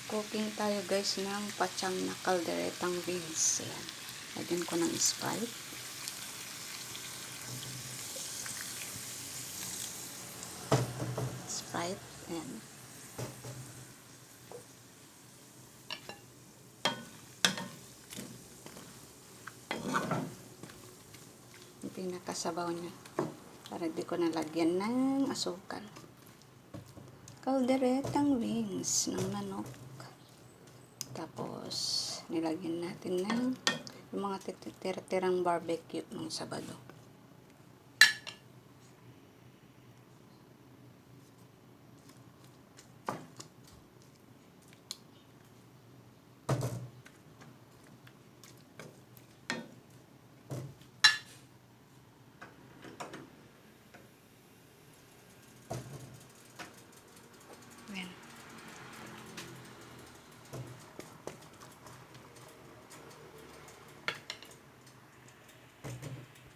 Cooking tayo guys ng pachang na kalderetang beans. Ayan. Lagyan ko ng Sprite. Sprite. Ayan. Yung pinakasabaw niya. Para di ko nalagyan ng asukal. Kalderetang wings ng manok. Tapos, nilagyan natin ng yung mga tira-tirang barbecue ng Sabado.